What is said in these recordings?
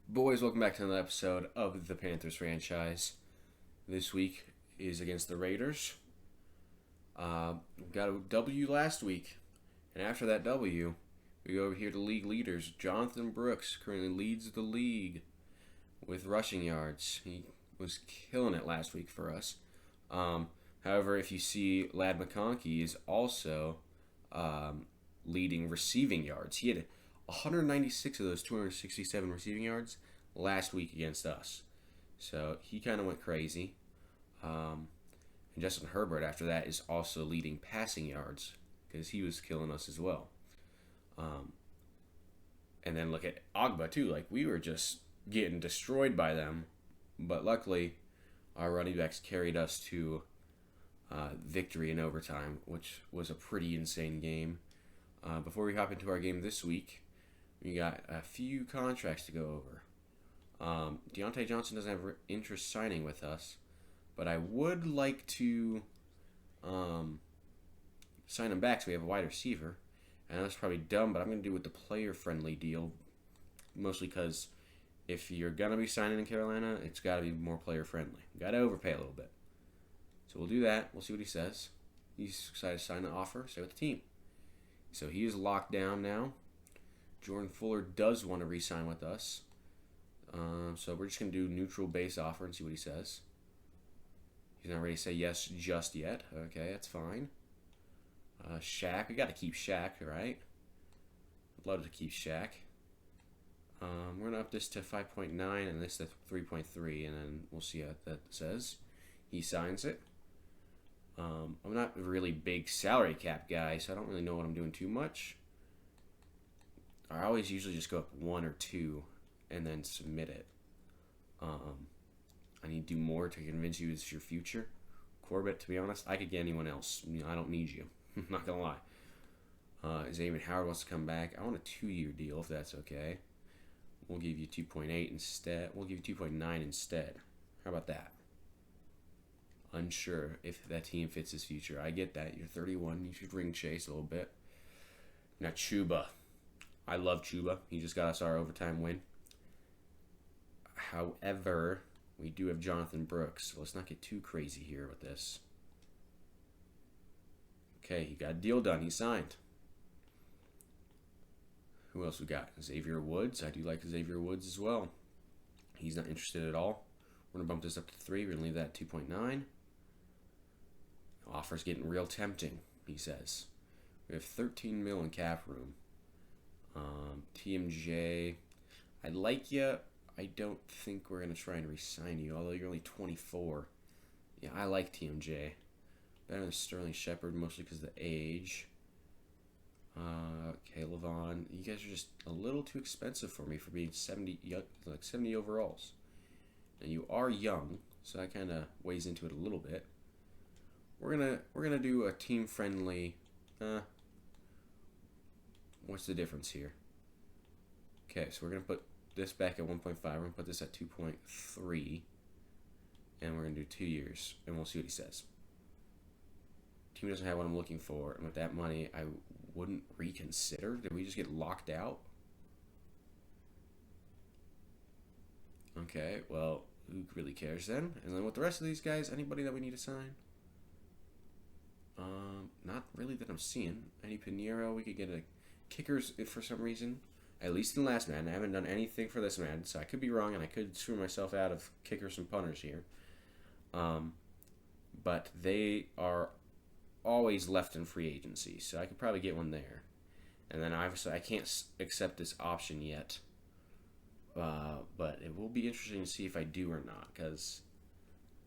Boys, welcome back to another episode of the Panthers franchise. This week is against the Raiders. We got a W last week, and after that W, we go over here to league leaders. Jonathan Brooks currently leads the league with rushing yards. He was killing it last week for us. However, if you see, Lad McConkey is also leading receiving yards. He had 196 of those 267 receiving yards last week against us. So he kind of went crazy. And Justin Herbert, after that, is also leading passing yards because he was killing us as well. And then look at Ogba, too. Like, we were just getting destroyed by them. But luckily, our running backs carried us to victory in overtime, which was a pretty insane game. Before we hop into our game this week, we got a few contracts to go over. Deontay Johnson doesn't have interest signing with us, but I would like to sign him back so we have a wide receiver. And that's probably dumb, but I'm going to do with the player-friendly deal, mostly because if you're going to be signing in Carolina, it's got to be more player-friendly. Got to overpay a little bit. So we'll do that. We'll see what he says. He's excited to sign the offer, stay with the team. So he is locked down now. Jordan Fuller does want to re-sign with us. So we're just going to do neutral base offer and see what he says. He's not ready to say yes just yet. Okay, that's fine. Shaq. We got to keep Shaq, right? I'd love to keep Shaq. We're going to up this to 5.9 and this to 3.3, and then we'll see what that says. He signs it. I'm not a really big salary cap guy, so I don't really know what I'm doing too much. I always usually just go up one or two and then submit it. I need to do more to convince you it's your future. Corbett, to be honest, I could get anyone else. I don't need you. I'm not going to lie. Xavier Howard wants to come back. I want a 2-year deal if that's okay. We'll give you 2.8 instead. We'll give you 2.9 instead. How about that? Unsure if that team fits his future. I get that. You're 31. You should ring chase a little bit. Now, Chuba. I love Chuba. He just got us our overtime win. However, we do have Jonathan Brooks. So let's not get too crazy here with this. Okay, he got a deal done. He signed. Who else we got? Xavier Woods. I do like Xavier Woods as well. He's not interested at all. We're going to bump this up to 3. We're going to leave that at 2.9. Offer's getting real tempting, he says. We have 13 mil in cap room. TMJ, I like you. I don't think we're going to try and re-sign you, although you're only 24. Yeah, I like TMJ. Better than Sterling Shepard, mostly because of the age. Okay, Levon, you guys are just a little too expensive for me for being 70 overalls. And you are young, so that kind of weighs into it a little bit. We're gonna do a team friendly. What's the difference here? Okay, so we're gonna put this back at 1.5. We're gonna put this at 2.3, and we're gonna do 2 years, and we'll see what he says. Team doesn't have what I'm looking for, and with that money, I wouldn't reconsider. Did we just get locked out? Okay, well, who really cares then? And then with the rest of these guys, anybody that we need to sign? Not really that I'm seeing. Any Pinheiro, we could get a kickers if for some reason. At least in last man. I haven't done anything for this man, so I could be wrong and I could screw myself out of kickers and punters here. But they are always left in free agency, so I could probably get one there. And then obviously I can't accept this option yet. But it will be interesting to see if I do or not, because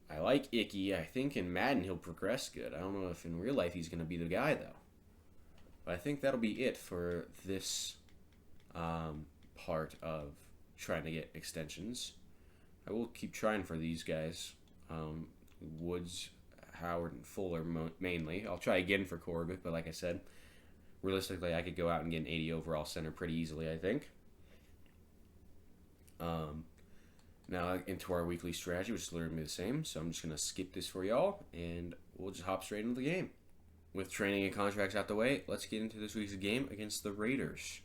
I like Icky. I think in Madden he'll progress good. I don't know if in real life he's going to be the guy, though. But I think that'll be it for this part of trying to get extensions. I will keep trying for these guys. Woods, Howard, and Fuller mainly. I'll try again for Corbett, but like I said, realistically I could go out and get an 80 overall center pretty easily, I think. Now into our weekly strategy, which is literally the same. So I'm just going to skip this for y'all, and we'll just hop straight into the game. With training and contracts out the way, let's get into this week's game against the Raiders.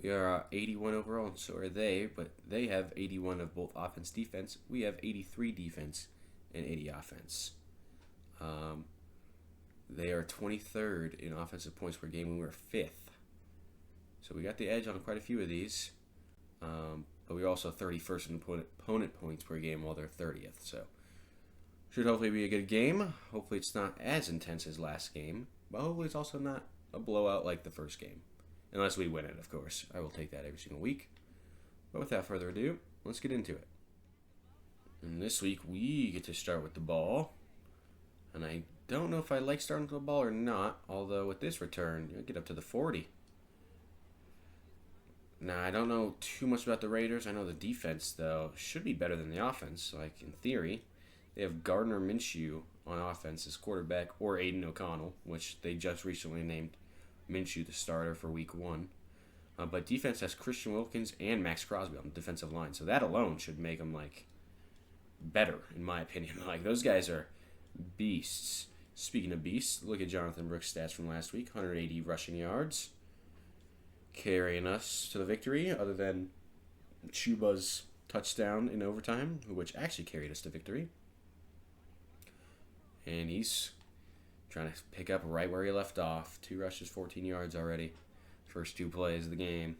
We are 81 overall, and so are they, but they have 81 of both offense defense. We have 83 defense and 80 offense. They are 23rd in offensive points per game, and we're 5th. So we got the edge on quite a few of these. But we're also 31st in opponent points per game while they're 30th. So should hopefully be a good game. Hopefully it's not as intense as last game, but hopefully it's also not a blowout like the first game. Unless we win it, of course. I will take that every single week. But without further ado, let's get into it. And this week we get to start with the ball. And I don't know if I like starting with the ball or not, although with this return, you get up to the 40. Now, I don't know too much about the Raiders. I know the defense, though, should be better than the offense. Like, in theory, they have Gardner Minshew on offense as quarterback, or Aiden O'Connell, which they just recently named Minshew the starter for week 1. But defense has Christian Wilkins and Max Crosby on the defensive line. So that alone should make them, like, better, in my opinion. Like, those guys are beasts. Speaking of beasts, look at Jonathan Brooks' stats from last week. 180 rushing yards. Carrying us to the victory, other than Chuba's touchdown in overtime, which actually carried us to victory. And he's trying to pick up right where he left off. 2 rushes, 14 yards already. First 2 plays of the game.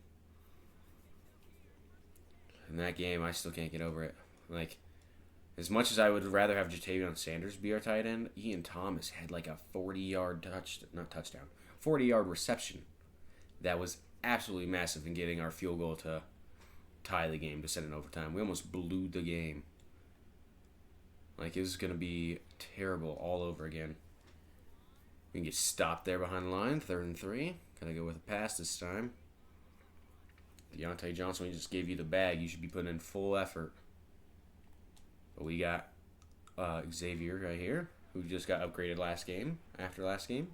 In that game, I still can't get over it. Like, as much as I would rather have Jatavion Sanders be our tight end, Ian Thomas had like a 40-yard 40-yard reception. That was absolutely massive in getting our field goal to tie the game, to send it overtime. We almost blew the game. Like, it was going to be terrible all over again. We can get stopped there behind the line, 3rd and 3. Gotta go with a pass this time. Deontay Johnson, we just gave you the bag. You should be putting in full effort. But we got Xavier right here, who just got upgraded after last game.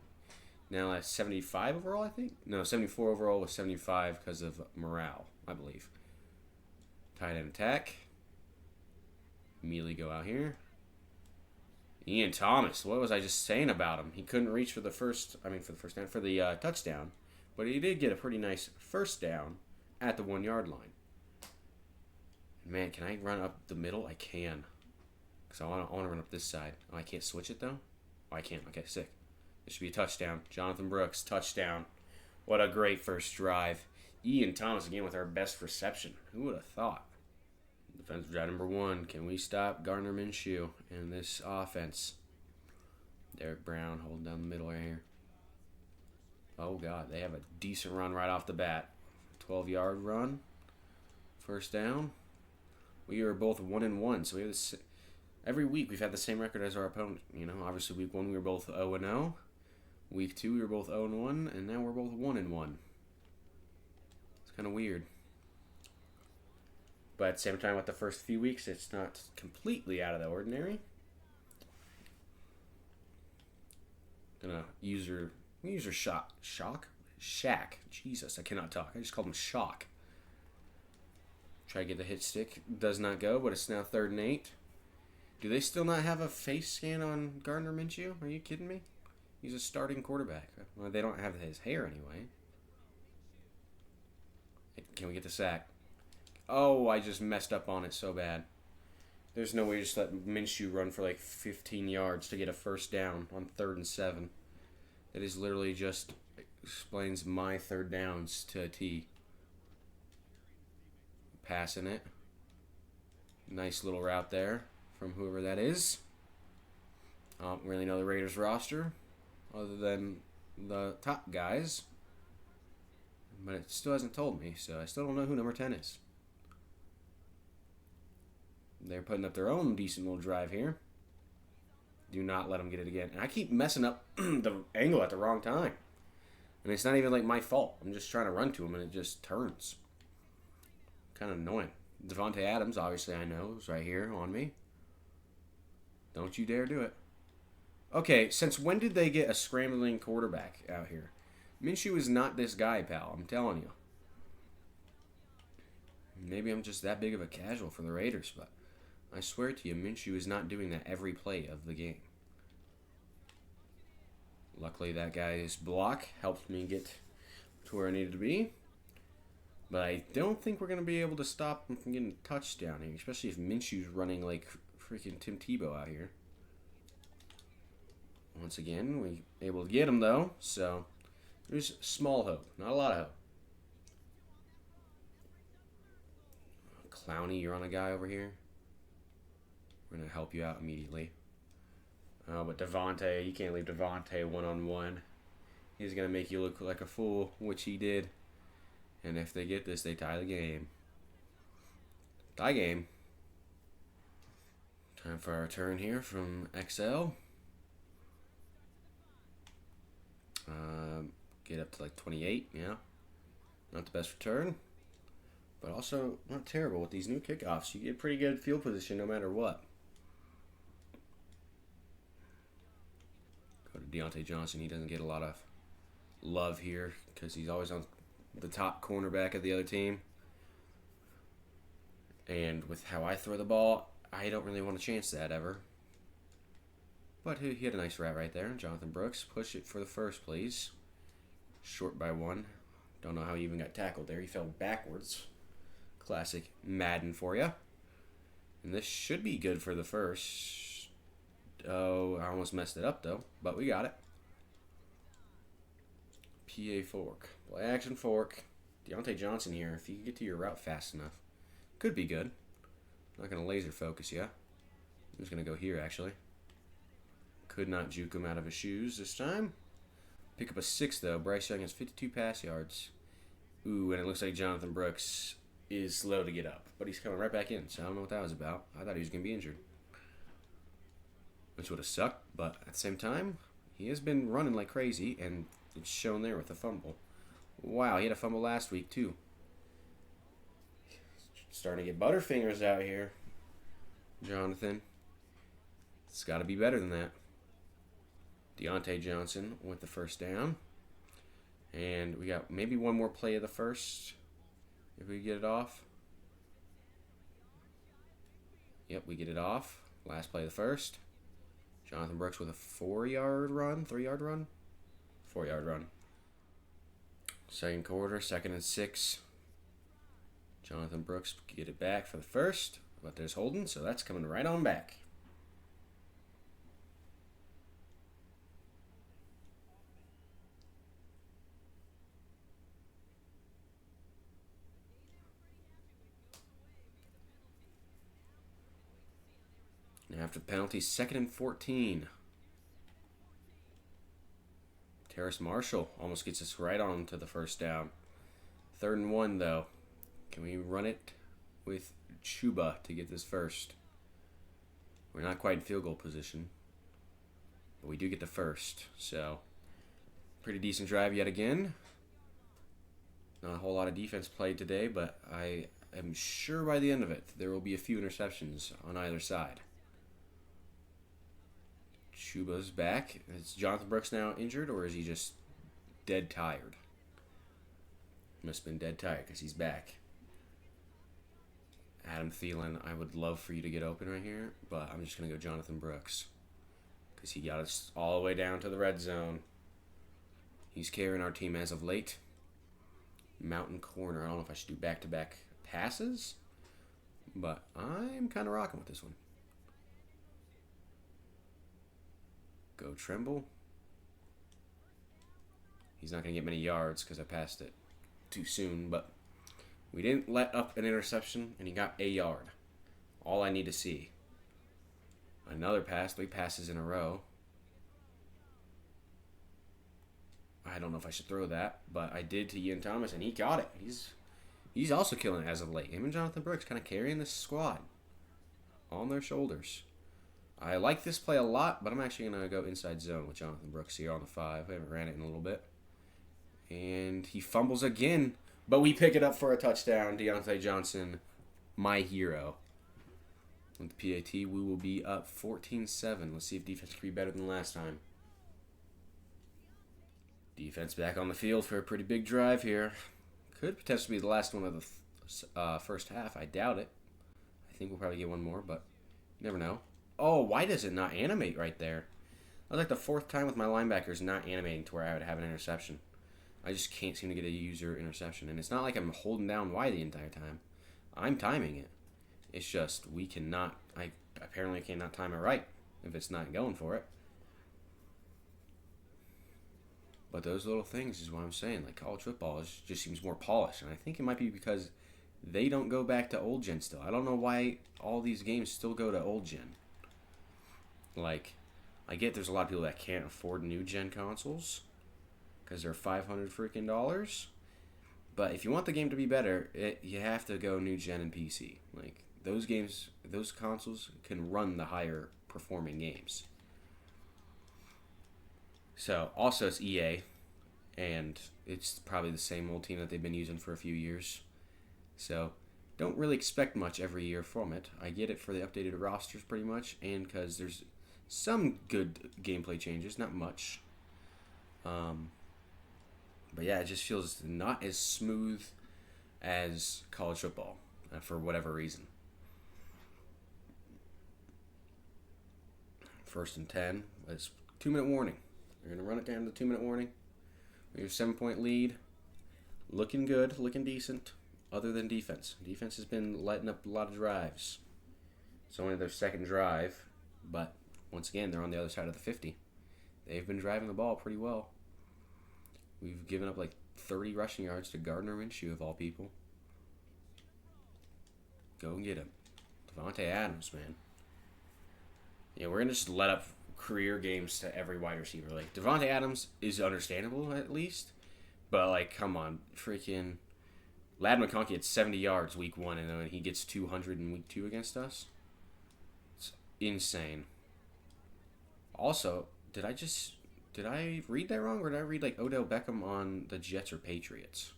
Now at 75 overall, I think? No, 74 overall with 75 because of morale, I believe. Tight end attack. Immediately go out here. Ian Thomas, what was I just saying about him? He couldn't reach for the touchdown. But he did get a pretty nice first down at the 1-yard line. Man, can I run up the middle? I can. Because I want to run up this side. Oh, I can't switch it, though? Oh, I can't. Okay, sick. It should be a touchdown. Jonathan Brooks, touchdown. What a great first drive. Ian Thomas again with our best reception. Who would have thought? Defensive drive number 1. Can we stop Gardner Minshew in this offense? Derek Brown holding down the middle right here. Oh, God. They have a decent run right off the bat. 12-yard run. First down. We are both 1-1, so we have this. Every week we've had the same record as our opponent. You know, obviously week 1 we were both 0-0. Week 2 we were both 0-1, and now we're both 1-1. It's kind of weird. But at the same time, with the first few weeks, it's not completely out of the ordinary. Gonna user Shaq. Jesus, I cannot talk. I just called him Shock. Try to get the hit stick. Does not go, but it's now 3rd and 8. Do they still not have a face scan on Gardner Minshew? Are you kidding me? He's a starting quarterback. Well, they don't have his hair anyway. Can we get the sack? Oh, I just messed up on it so bad. There's no way to just let Minshew run for like 15 yards to get a first down on 3rd and 7. That is literally just explains my 3rd downs to a T. Passing it. Nice little route there from whoever that is. I don't really know the Raiders roster other than the top guys. But it still hasn't told me, so I still don't know who number 10 is. They're putting up their own decent little drive here. Do not let them get it again. And I keep messing up the angle at the wrong time. And it's not even like my fault. I'm just trying to run to him and it just turns. Kind of annoying. Devontae Adams, obviously I know, is right here on me. Don't you dare do it. Okay, since when did they get a scrambling quarterback out here? Minshew is not this guy, pal. I'm telling you. Maybe I'm just that big of a casual for the Raiders, but I swear to you, Minshew is not doing that every play of the game. Luckily, that guy's block helped me get to where I needed to be. But I don't think we're going to be able to stop him from getting a touchdown here, especially if Minshew's running like freaking Tim Tebow out here. Once again, we able to get him though, so there's small hope, not a lot of hope. Clowney, you're on a guy over here. We're going to help you out immediately. Oh, but Devontae, you can't leave Devontae one-on-one. He's going to make you look like a fool, which he did. And if they get this, they tie the game. Tie game. Time for our turn here from XL. Get up to like 28, yeah. Not the best return. But also not terrible with these new kickoffs. You get pretty good field position no matter what. Go to Deontay Johnson. He doesn't get a lot of love here because he's always on the top cornerback of the other team. And with how I throw the ball, I don't really want to chance that ever. But he had a nice route right there. Jonathan Brooks, push it for the first, please. Short by 1. Don't know how he even got tackled there. He fell backwards. Classic Madden for you. And this should be good for the first. Oh, I almost messed it up, though. But we got it. PA fork. Play action fork. Deontay Johnson here. If you can get to your route fast enough. Could be good. Not going to laser focus you. I'm just going to go here, actually. Could not juke him out of his shoes this time. Pick up a 6, though. Bryce Young has 52 pass yards. Ooh, and it looks like Jonathan Brooks is slow to get up. But he's coming right back in, so I don't know what that was about. I thought he was going to be injured. Which would have sucked, but at the same time, he has been running like crazy, and it's shown there with a fumble. Wow, he had a fumble last week, too. Starting to get butterfingers out here, Jonathan. It's got to be better than that. Deontay Johnson with the first down. And we got maybe one more play of the first, if we get it off. Yep, we get it off. Last play of the first. Jonathan Brooks with a 4-yard run, 3-yard run? 4-yard run. Second quarter, 2nd and 6. Jonathan Brooks get it back for the first, but there's Holden, so that's coming right on back. Now after the penalty, 2nd and 14. Terrace Marshall almost gets us right on to the first down. 3rd and 1, though. Can we run it with Chuba to get this first? We're not quite in field goal position, but we do get the first. So, pretty decent drive yet again. Not a whole lot of defense played today, but I am sure by the end of it, there will be a few interceptions on either side. Chuba's back. Is Jonathan Brooks now injured, or is he just dead tired? Must have been dead tired because he's back. Adam Thielen, I would love for you to get open right here, but I'm just going to go Jonathan Brooks because he got us all the way down to the red zone. He's carrying our team as of late. Mountain corner. I don't know if I should do back-to-back passes, but I'm kind of rocking with this one. Go Tremble. He's not going to get many yards because I passed it too soon, but we didn't let up an interception, and he got a yard. All I need to see. Another pass, 3 passes in a row. I don't know if I should throw that, but I did to Ian Thomas, and he got it. He's also killing it as of late. Him and Jonathan Brooks kind of carrying this squad on their shoulders. I like this play a lot, but I'm actually going to go inside zone with Jonathan Brooks here on the 5. I haven't ran it in a little bit. And he fumbles again, but we pick it up for a touchdown. Deontay Johnson, my hero. With the PAT, we will be up 14-7. Let's see if defense can be better than last time. Defense back on the field for a pretty big drive here. Could potentially be the last one of the first half. I doubt it. I think we'll probably get one more, but you never know. Oh, why does it not animate right there? That was like the 4th time with my linebackers not animating to where I would have an interception. I just can't seem to get a user interception. And it's not like I'm holding down Y the entire time. I'm timing it. It's just we cannot. I apparently cannot time it right if it's not going for it. But those little things is what I'm saying. Like college football just seems more polished, and I think it might be because they don't go back to old gen still. I don't know why all these games still go to old gen. Like, I get there's a lot of people that can't afford new gen consoles because they're $500 freaking dollars. But if you want the game to be better, you have to go new gen and PC. Like those games, those consoles can run the higher performing games. So also it's EA, and it's probably the same old team that they've been using for a few years. So don't really expect much every year from it. I get it for the updated rosters pretty much, and because there's some good gameplay changes, not much. But yeah, it just feels not as smooth as college football for whatever reason. 1st and 10. It's 2-minute warning. They're going to run it down to the 2-minute warning. We have a 7-point lead. Looking good, looking decent, other than defense. Defense has been letting up a lot of drives. It's only their second drive, but once again, they're on the other side of the 50. They've been driving the ball pretty well. We've given up like 30 rushing yards to Gardner Minshew, of all people. Go and get him. Devontae Adams, man. Yeah, we're going to just let up career games to every wide receiver. Like, Devontae Adams is understandable, at least. But, like, come on. Freaking Ladd McConkey had 70 yards week 1, and then he gets 200 in week 2 against us. It's insane. Also, did I read that wrong, or did I read, like, Odell Beckham on the Jets or Patriots?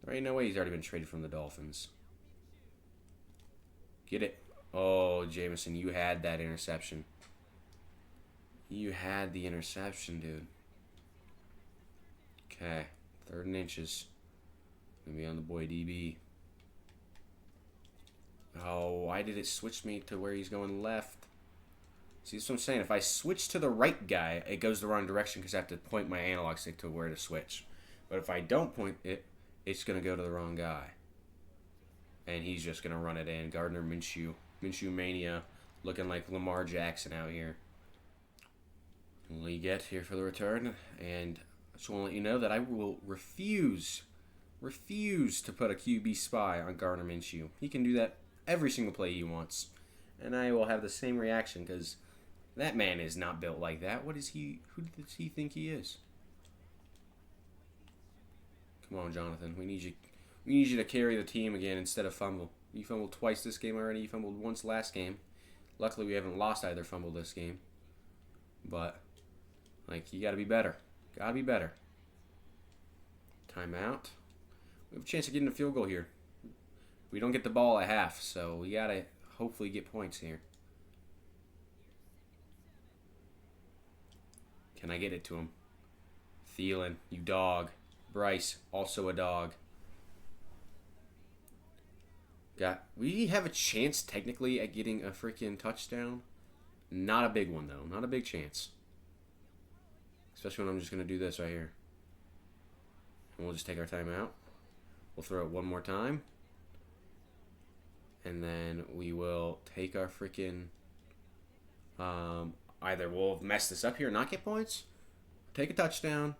There ain't no way he's already been traded from the Dolphins. Get it. Oh, Jameson, you had that interception. You had the interception, dude. Okay, 3rd and inches. Gonna be on the boy DB. Oh, why did it switch me to where he's going left? See, that's what I'm saying. If I switch to the right guy, it goes the wrong direction because I have to point my analog stick to where to switch. But if I don't point it, it's going to go to the wrong guy. And he's just going to run it in. Gardner Minshew. Minshew Mania. Looking like Lamar Jackson out here. Lee get here for the return. And I just want to let you know that I will refuse to put a QB spy on Gardner Minshew. He can do that every single play he wants. And I will have the same reaction because that man is not built like that. What is he? Who does he think he is? Come on, Jonathan. We need you. We need you to carry the team again instead of fumble. You fumbled twice this game already. You fumbled once last game. Luckily, we haven't lost either fumble this game. But, like, you got to be better. Got to be better. Timeout. We have a chance of getting a field goal here. We don't get the ball at half, so we got to hopefully get points here. Can I get it to him? Thielen, you dog. Bryce, also a dog. We have a chance technically at getting a freaking touchdown. Not a big one though. Not a big chance. Especially when I'm just going to do this right here. And we'll just take our time out. We'll throw it one more time. And then we will take our freaking... either we'll mess this up here and not get points, take a touchdown,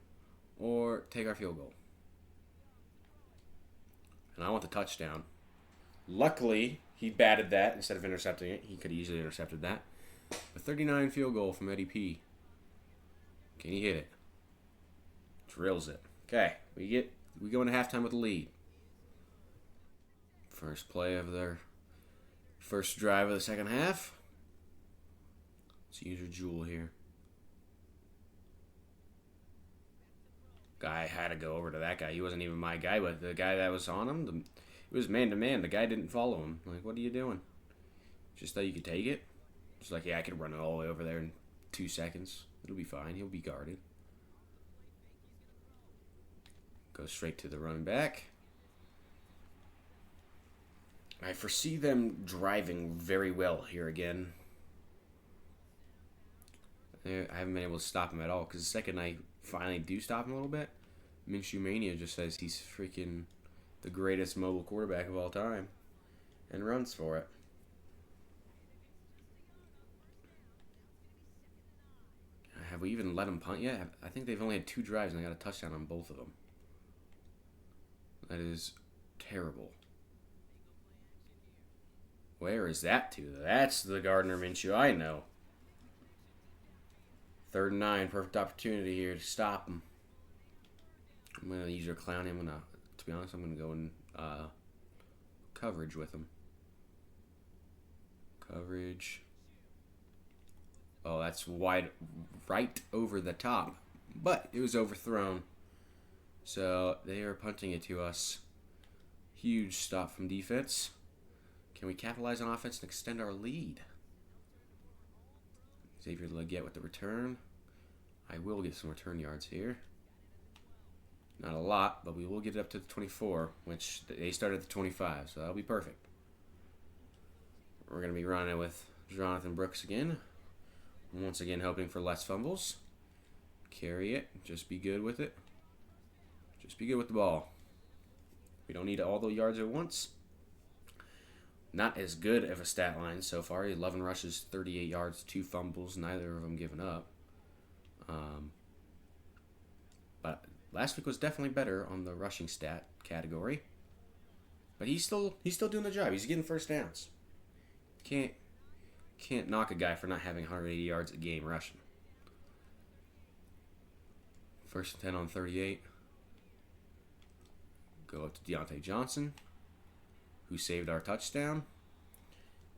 or take our field goal. And I want the touchdown. Luckily, he batted that instead of intercepting it. He could have easily intercepted that. A 39 field goal from Eddie P. Can he hit it? Drills it. Okay, we go into halftime with the lead. First play of their first drive of the second half. Let's use your jewel here. Guy had to go over to that guy. He wasn't even my guy, but the guy that was on him, it was man-to-man. The guy didn't follow him. Like, what are you doing? Just thought you could take it? Just like, yeah, I could run it all the way over there in 2 seconds. It'll be fine. He'll be guarded. Go straight to the running back. I foresee them driving very well here again. I haven't been able to stop him at all because the second I finally do stop him a little bit, Minshew Mania just says he's freaking the greatest mobile quarterback of all time and runs for it. Have we even let him punt yet? I think they've only had 2 drives and they got a touchdown on both of them. That is terrible. Where is that to? That's the Gardner Minshew I know. 3rd and 9, perfect opportunity here to stop him. I'm gonna use your clown him. To be honest, I'm gonna go in coverage with him. Coverage. Oh, that's wide, right over the top, but it was overthrown. So they are punting it to us. Huge stop from defense. Can we capitalize on offense and extend our lead? Xavier Legette with the return. I will get some return yards here. Not a lot, but we will get it up to the 24, which they started at the 25, so that'll be perfect. We're going to be running with Jonathan Brooks again. Once again, hoping for less fumbles. Carry it. Just be good with it. Just be good with the ball. We don't need all the yards at once. Not as good of a stat line so far. 11 rushes, 38 yards, 2 fumbles, neither of them given up. But last week was definitely better on the rushing stat category. But he's still doing the job. He's getting first downs. Can't knock a guy for not having 180 yards a game rushing. 1st and 10 on 38. Go up to Deontay Johnson, who saved our touchdown.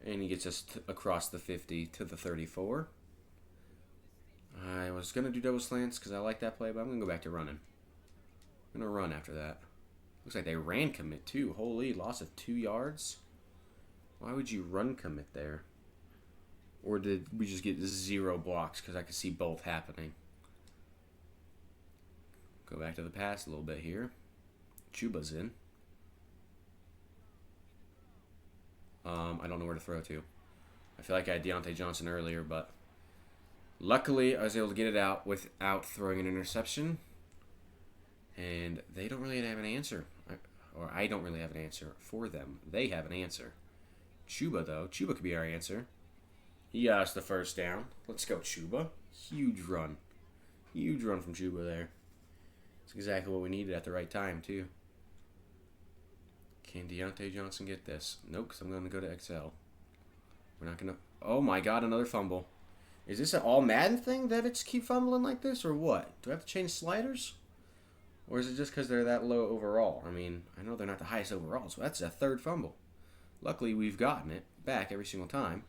And he gets us across the 50 to the 34. I was going to do double slants because I like that play, but I'm going to go back to running. I'm going to run after that. Looks like they ran commit too. Holy, loss of 2 yards. Why would you run commit there? Or did we just get 0 blocks? Because I could see both happening. Go back to the pass a little bit here. Chuba's in. I don't know where to throw to. I feel like I had Deontay Johnson earlier, but luckily I was able to get it out without throwing an interception. And they don't really have an answer. Or I don't really have an answer for them. They have an answer. Chuba, though. Chuba could be our answer. He got us the first down. Let's go, Chuba. Huge run. Huge run from Chuba there. It's exactly what we needed at the right time, too. Can Deontay Johnson get this? Nope, because I'm going to go to XL. We're not going to... Oh, my God, another fumble. Is this an all-Madden thing that it's keep fumbling like this, or what? Do I have to change sliders? Or is it just because they're that low overall? I mean, I know they're not the highest overall, so that's a 3rd fumble. Luckily, we've gotten it back every single time.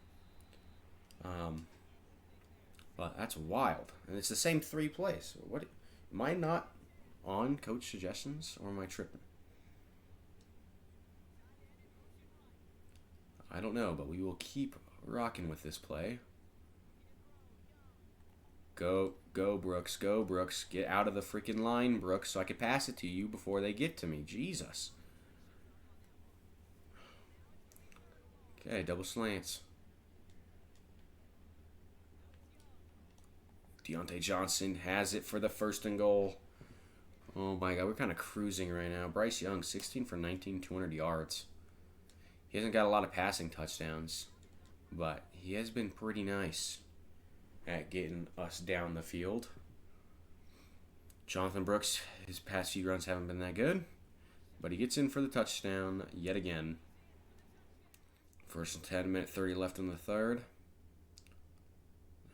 But that's wild. And it's the same 3 plays. What? Am I not on coach suggestions, or am I tripping? I don't know, but we will keep rocking with this play. Go, Brooks. Go, Brooks. Get out of the freaking line, Brooks, so I can pass it to you before they get to me. Jesus. Okay, double slants. Deontay Johnson has it for the 1st and goal. Oh, my God. We're kind of cruising right now. Bryce Young, 16 for 19, 200 yards. He hasn't got a lot of passing touchdowns, but he has been pretty nice at getting us down the field. Jonathan Brooks, his past few runs haven't been that good, but he gets in for the touchdown yet again. 1st and 10, minute 30 left in the 3rd.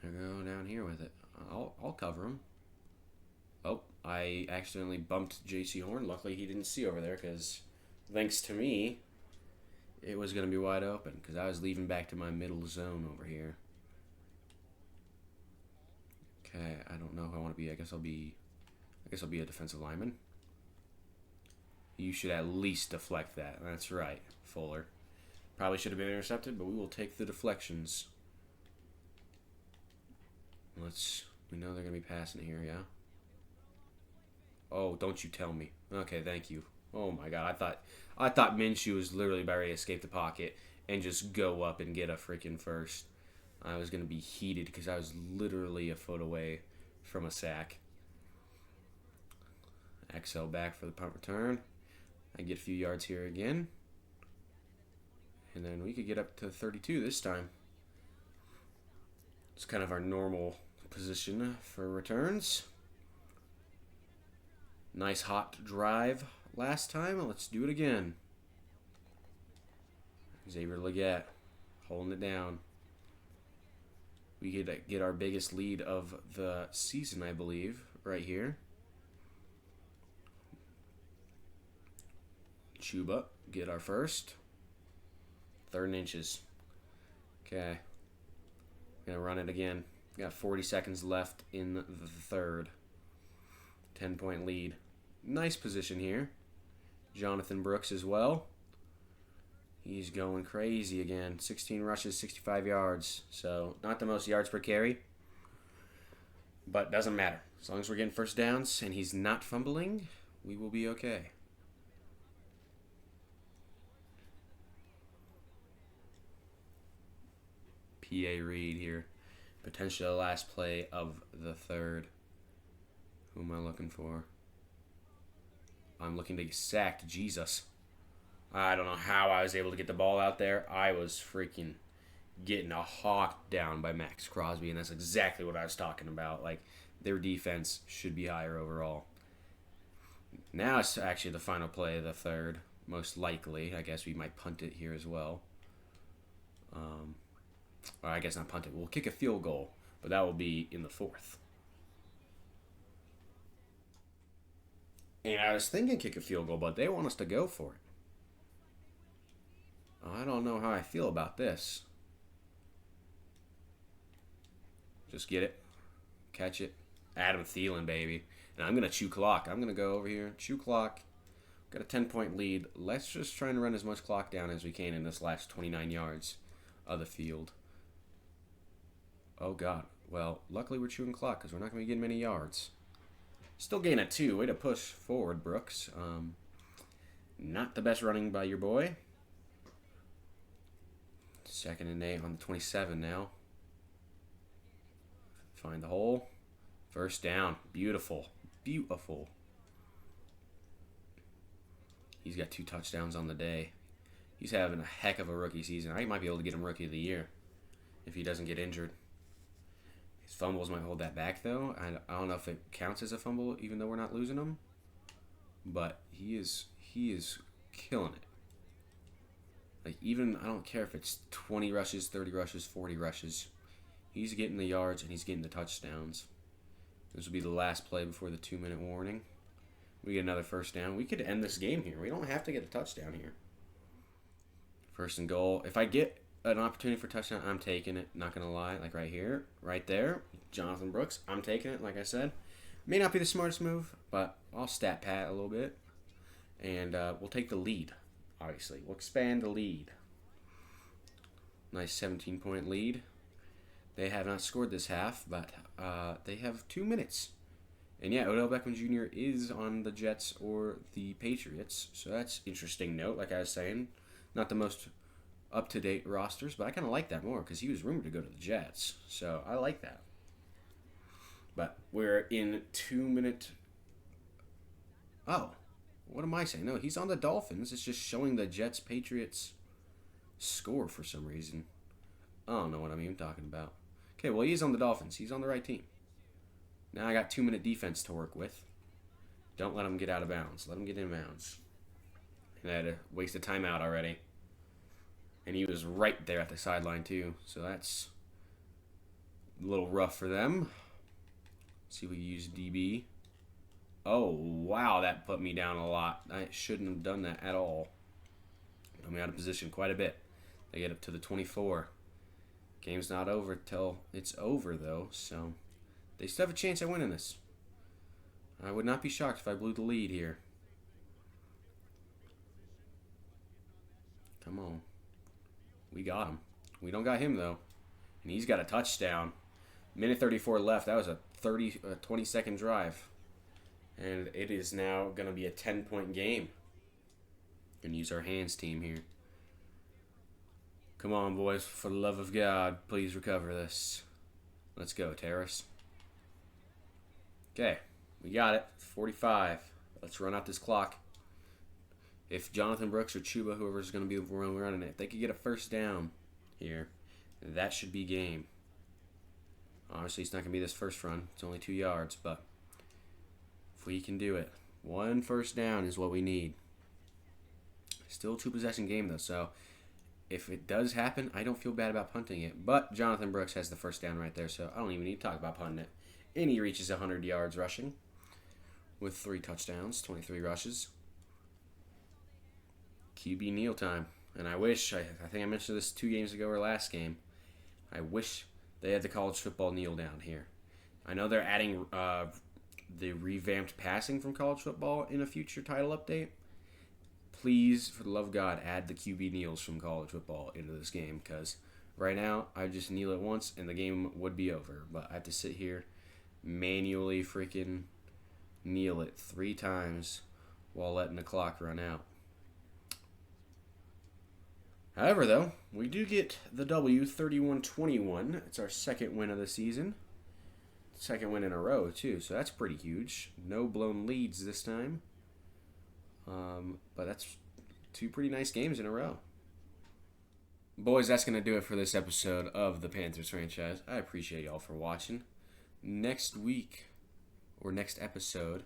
I go down here with it. I'll cover him. Oh, I accidentally bumped J.C. Horn. Luckily, he didn't see over there because, thanks to me, it was going to be wide open because I was leaving back to my middle zone over here. Okay, I don't know who I want to be. I guess I'll be a defensive lineman. You should at least deflect that. That's right, Fuller. Probably should have been intercepted, but we will take the deflections. We know they're going to be passing here, yeah? Oh, don't you tell me. Okay, thank you. Oh my God, I thought Minshew was literally about ready to escape the pocket and just go up and get a freaking first. I was going to be heated because I was literally a foot away from a sack. XL back for the punt return. I get a few yards here again. And then we could get up to 32 this time. It's kind of our normal position for returns. Nice hot drive last time. Let's do it again. Xavier Leggett holding it down. We could get our biggest lead of the season, I believe, right here. Chuba, get our first. 3rd inches. Okay. Gonna run it again. Got 40 seconds left in the third. 10-point lead. Nice position here. Jonathan Brooks as well. He's going crazy again. 16 rushes, 65 yards. So, not the most yards per carry. But doesn't matter. As long as we're getting first downs and he's not fumbling, we will be okay. PA read here. Potentially the last play of the third. Who am I looking for? I'm looking to get sacked. Jesus. I don't know how I was able to get the ball out there. I was freaking getting a hawk down by Max Crosby, and that's exactly what I was talking about. Like, their defense should be higher overall. Now it's actually the final play of the third, most likely. I guess we might punt it here as well. Or I guess not punt it. We'll kick a field goal, but that will be in the fourth. And I was thinking kick a field goal, but they want us to go for it. I don't know how I feel about this. Just get it. Catch it. Adam Thielen, baby. And I'm going to chew clock. I'm going to go over here, chew clock. Got a 10-point lead. Let's just try and run as much clock down as we can in this last 29 yards of the field. Oh, God. Well, luckily we're chewing clock because we're not going to be getting many yards. Still gain at 2. Way to push forward, Brooks. Not the best running by your boy. 2nd and 8 on the 27 now. Find the hole. First down. Beautiful. Beautiful. He's got 2 touchdowns on the day. He's having a heck of a rookie season. I might be able to get him Rookie of the Year if he doesn't get injured. His fumbles might hold that back, though. I don't know if it counts as a fumble, even though we're not losing them. But he is killing it. Like, even, I don't care if it's 20 rushes, 30 rushes, 40 rushes. He's getting the yards and he's getting the touchdowns. This will be the last play before the 2-minute warning. We get another first down. We could end this game here. We don't have to get a touchdown here. 1st and goal. If I get an opportunity for a touchdown, I'm taking it. Not going to lie. Like right here, right there. Jonathan Brooks, I'm taking it, like I said. May not be the smartest move, but I'll stat pat a little bit. And we'll take the lead. Obviously, we'll expand the lead. Nice 17-point lead. They have not scored this half, but they have 2 minutes. And yeah, Odell Beckham Jr. is on the Jets or the Patriots, so that's interesting note. Like I was saying, not the most up-to-date rosters, but I kind of like that more because he was rumored to go to the Jets, so I like that. But we're in 2-minute. Oh. What am I saying? No, he's on the Dolphins. It's just showing the Jets-Patriots score for some reason. I don't know what I'm even talking about. Okay, well, he's on the Dolphins. He's on the right team. Now I got 2-minute defense to work with. Don't let him get out of bounds. Let him get in bounds. And I had to waste a timeout already. And he was right there at the sideline, too. So that's a little rough for them. Let's see if we use DB. Oh, wow, that put me down a lot. I shouldn't have done that at all. Put me out of position quite a bit. They get up to the 24. Game's not over till it's over, though, so they still have a chance at winning this. I would not be shocked if I blew the lead here. Come on. We got him. We don't got him, though. And he's got a touchdown. Minute 34 left. That was a 20-second drive. And it is now going to be a 10-point game. Going to use our hands team here. Come on, boys. For the love of God, please recover this. Let's go, Terrace. Okay. We got it. 45. Let's run out this clock. If Jonathan Brooks or Chuba, whoever's going to be running it, if they could get a first down here, that should be game. Obviously, it's not going to be this first run. It's only 2 yards, but if we can do it, 1 first down is what we need. Still a 2-possession game, though, so if it does happen, I don't feel bad about punting it. But Jonathan Brooks has the first down right there, so I don't even need to talk about punting it. And he reaches 100 yards rushing with 3 touchdowns, 23 rushes. QB kneel time. And I wish, I think I mentioned this 2 games ago or last game, I wish they had the college football kneel down here. I know they're adding the revamped passing from college football in a future title update. Please, for the love of God, add the QB kneels from college football into this game, because right now I just kneel it once and the game would be over. But I have to sit here, manually freaking kneel it 3 times while letting the clock run out. However, though, we do get the W, 31-21. It's our 2nd win of the season. 2nd win in a row, too, so that's pretty huge. No blown leads this time. But that's 2 pretty nice games in a row. Boys, that's going to do it for this episode of the Panthers franchise. I appreciate y'all for watching. Next week, or next episode,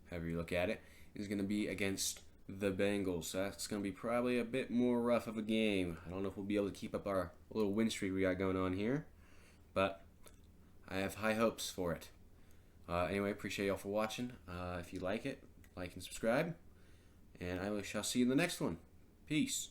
however you look at it, is going to be against the Bengals. So that's going to be probably a bit more rough of a game. I don't know if we'll be able to keep up our little win streak we got going on here, but I have high hopes for it. Anyway, appreciate y'all for watching. If you like it, like and subscribe, and I shall see you in the next one. Peace.